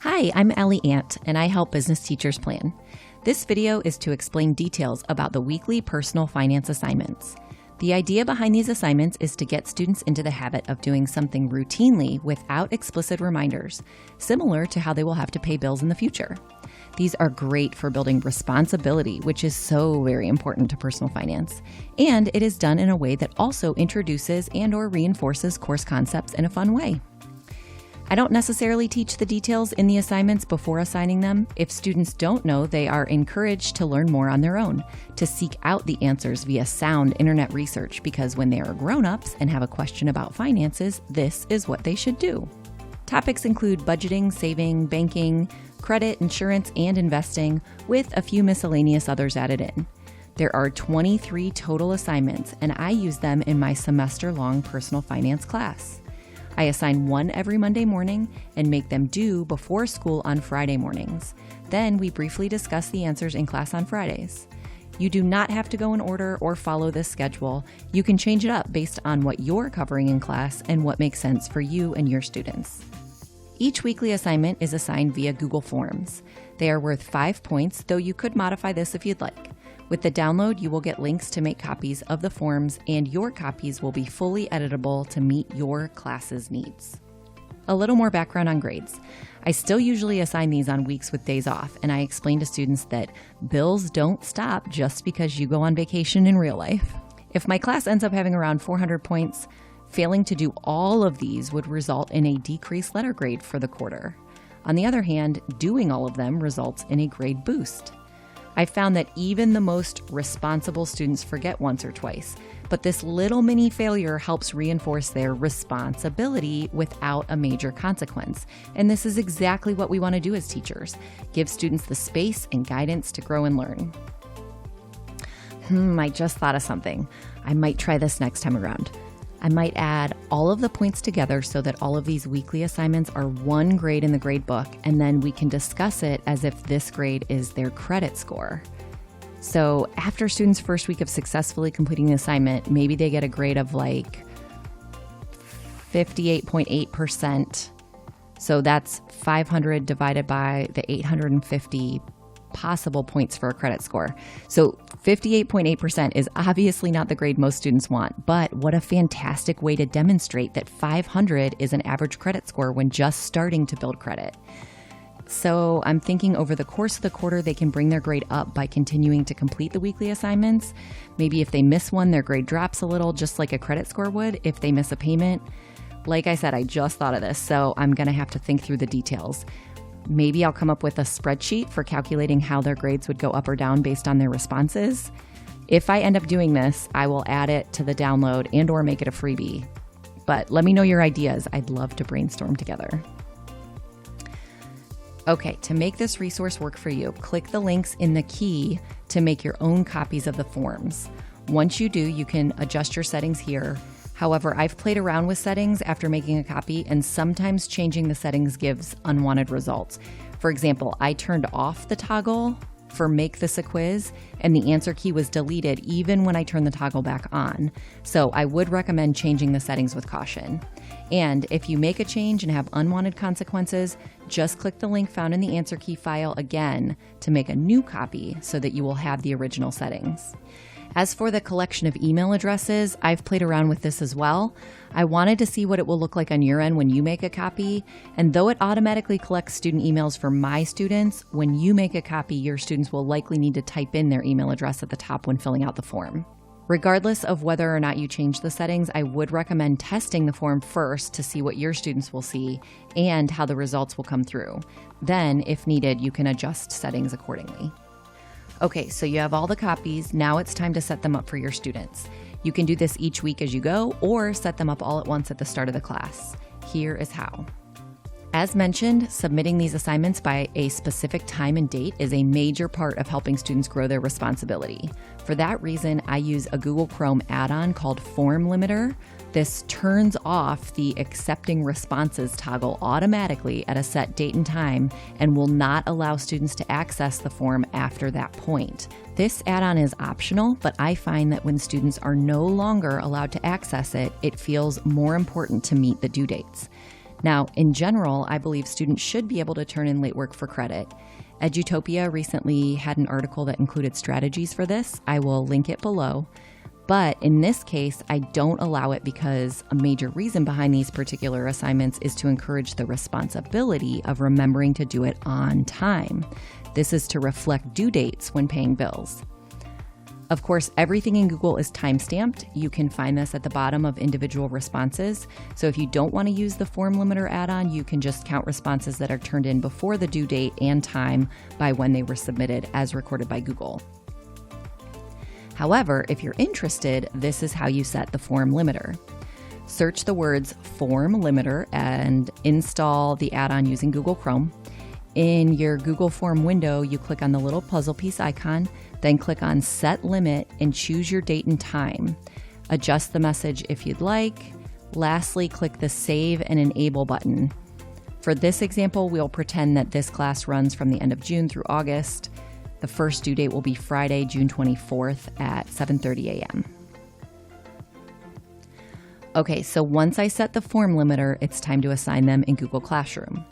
Hi, I'm Allie Ant, and I help business teachers plan. This video is to explain details about the weekly personal finance assignments. The idea behind these assignments is to get students into the habit of doing something routinely without explicit reminders, similar to how they will have to pay bills in the future. These are great for building responsibility, which is so very important to personal finance, and it is done in a way that also introduces and/or reinforces course concepts in a fun way. I don't necessarily teach the details in the assignments before assigning them. If students don't know, they are encouraged to learn more on their own, to seek out the answers via sound internet research, because when they are grown-ups and have a question about finances, this is what they should do. Topics include budgeting, saving, banking, credit, insurance, and investing, with a few miscellaneous others added in. There are 23 total assignments, and I use them in my semester-long personal finance class. I assign one every Monday morning and make them due before school on Friday mornings. Then we briefly discuss the answers in class on Fridays. You do not have to go in order or follow this schedule. You can change it up based on what you're covering in class and what makes sense for you and your students. Each weekly assignment is assigned via Google Forms. They are worth 5 points, though you could modify this if you'd like. With the download, you will get links to make copies of the forms, and your copies will be fully editable to meet your class's needs. A little more background on grades. I still usually assign these on weeks with days off, and I explain to students that bills don't stop just because you go on vacation in real life. If my class ends up having around 400 points, failing to do all of these would result in a decreased letter grade for the quarter. On the other hand, doing all of them results in a grade boost. I found that even the most responsible students forget once or twice, but this little mini failure helps reinforce their responsibility without a major consequence. And this is exactly what we want to do as teachers: give students the space and guidance to grow and learn. I just thought of something. I might try this next time around. I might add all of the points together so that all of these weekly assignments are one grade in the grade book, and then we can discuss it as if this grade is their credit score. So after students' first week of successfully completing the assignment, maybe they get a grade of like 58.8%. So that's 500 divided by the 850 possible points for a credit score. So 58.8% is obviously not the grade most students want, but what a fantastic way to demonstrate that 500 is an average credit score when just starting to build credit. So I'm thinking over the course of the quarter, they can bring their grade up by continuing to complete the weekly assignments. Maybe if they miss one, their grade drops a little, just like a credit score would if they miss a payment. Like I said, I just thought of this, so I'm going to have to think through the details. Maybe I'll come up with a spreadsheet for calculating how their grades would go up or down based on their responses. If I end up doing this, I will add it to the download and/or make it a freebie. But let me know your ideas. I'd love to brainstorm together. Okay, to make this resource work for you, click the links in the key to make your own copies of the forms. Once you do, you can adjust your settings here. However, I've played around with settings after making a copy, and sometimes changing the settings gives unwanted results. For example, I turned off the toggle for Make This a Quiz, and the answer key was deleted even when I turned the toggle back on. So I would recommend changing the settings with caution. And if you make a change and have unwanted consequences, just click the link found in the answer key file again to make a new copy so that you will have the original settings. As for the collection of email addresses, I've played around with this as well. I wanted to see what it will look like on your end when you make a copy. And though it automatically collects student emails for my students, when you make a copy, your students will likely need to type in their email address at the top when filling out the form. Regardless of whether or not you change the settings, I would recommend testing the form first to see what your students will see and how the results will come through. Then, if needed, you can adjust settings accordingly. Okay, so you have all the copies. Now it's time to set them up for your students. You can do this each week as you go, or set them up all at once at the start of the class. Here is how. As mentioned, submitting these assignments by a specific time and date is a major part of helping students grow their responsibility. For that reason, I use a Google Chrome add-on called Form Limiter. This turns off the accepting responses toggle automatically at a set date and time and will not allow students to access the form after that point. This add-on is optional, but I find that when students are no longer allowed to access it, it feels more important to meet the due dates. Now, in general, I believe students should be able to turn in late work for credit. Edutopia recently had an article that included strategies for this. I will link it below. But in this case, I don't allow it because a major reason behind these particular assignments is to encourage the responsibility of remembering to do it on time. This is to reflect due dates when paying bills. Of course, everything in Google is time-stamped. You can find this at the bottom of individual responses. So if you don't want to use the form limiter add-on, you can just count responses that are turned in before the due date and time by when they were submitted as recorded by Google. However, if you're interested, this is how you set the form limiter. Search the words form limiter and install the add-on using Google Chrome. In your Google Form window, you click on the little puzzle piece icon, then click on Set Limit and choose your date and time. Adjust the message if you'd like. Lastly, click the Save and Enable button. For this example, we'll pretend that this class runs from the end of June through August. The first due date will be Friday, June 24th at 7:30 a.m. Okay, so once I set the form limiter, it's time to assign them in Google Classroom.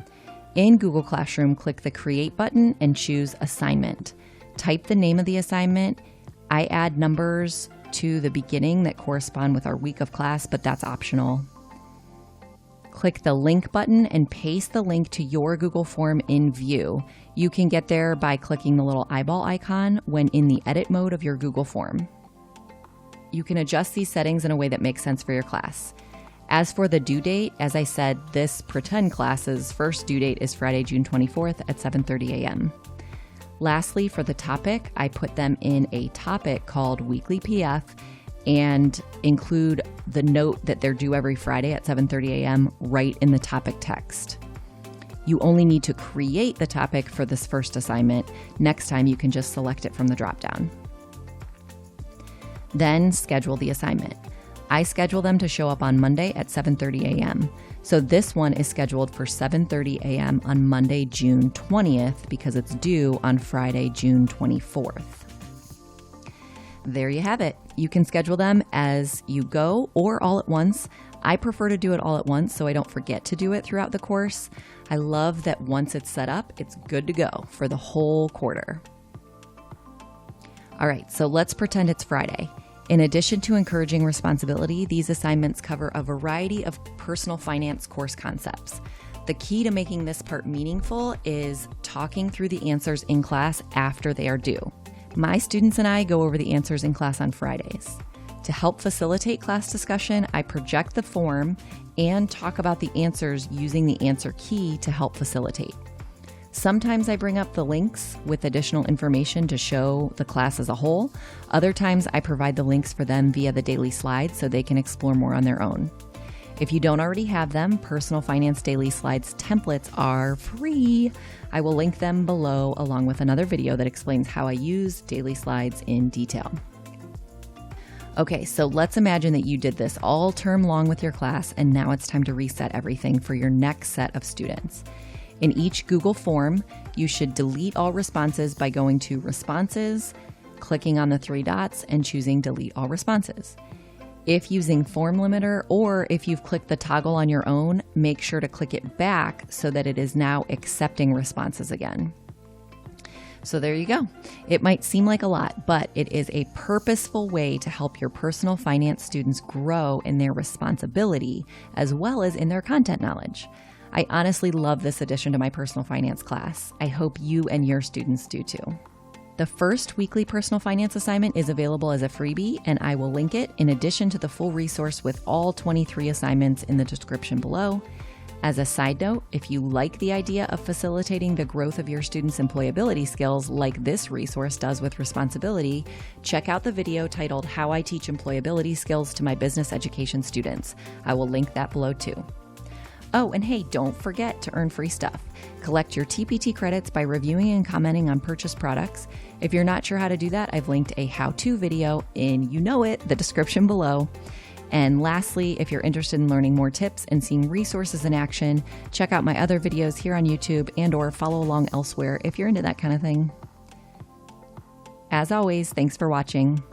In Google Classroom, click the Create button and choose Assignment. Type the name of the assignment. I add numbers to the beginning that correspond with our week of class, but that's optional. Click the Link button and paste the link to your Google form in View. You can get there by clicking the little eyeball icon when in the edit mode of your Google form. You can adjust these settings in a way that makes sense for your class. As for the due date, as I said, this pretend class's first due date is Friday, June 24th at 7:30 a.m. Lastly, for the topic, I put them in a topic called Weekly PF and include the note that they're due every Friday at 7:30 a.m. right in the topic text. You only need to create the topic for this first assignment. Next time, you can just select it from the dropdown. Then schedule the assignment. I schedule them to show up on Monday at 7:30 a.m. So this one is scheduled for 7:30 a.m. on Monday, June 20th, because it's due on Friday, June 24th. There you have it. You can schedule them as you go or all at once. I prefer to do it all at once so I don't forget to do it throughout the course. I love that once it's set up, it's good to go for the whole quarter. All right, so let's pretend it's Friday. In addition to encouraging responsibility, these assignments cover a variety of personal finance course concepts. The key to making this part meaningful is talking through the answers in class after they are due. My students and I go over the answers in class on Fridays. To help facilitate class discussion, I project the form and talk about the answers using the answer key to help facilitate. Sometimes I bring up the links with additional information to show the class as a whole. Other times I provide the links for them via the daily slides so they can explore more on their own. If you don't already have them, Personal Finance Daily Slides templates are free. I will link them below along with another video that explains how I use daily slides in detail. Okay, so let's imagine that you did this all term long with your class and now it's time to reset everything for your next set of students. In each Google form, you should delete all responses by going to Responses, clicking on the three dots, and choosing Delete All Responses. If using Form Limiter or if you've clicked the toggle on your own, make sure to click it back so that it is now accepting responses again. So there you go. It might seem like a lot, but it is a purposeful way to help your personal finance students grow in their responsibility as well as in their content knowledge. I honestly love this addition to my personal finance class. I hope you and your students do too. The first weekly personal finance assignment is available as a freebie, and I will link it in addition to the full resource with all 23 assignments in the description below. As a side note, if you like the idea of facilitating the growth of your students' employability skills like this resource does with responsibility, check out the video titled How I Teach Employability Skills to My Business Education Students. I will link that below too. Oh, and hey, don't forget to earn free stuff. Collect your TPT credits by reviewing and commenting on purchased products. If you're not sure how to do that, I've linked a how-to video in, the description below. And lastly, if you're interested in learning more tips and seeing resources in action, check out my other videos here on YouTube and/or follow along elsewhere if you're into that kind of thing. As always, thanks for watching.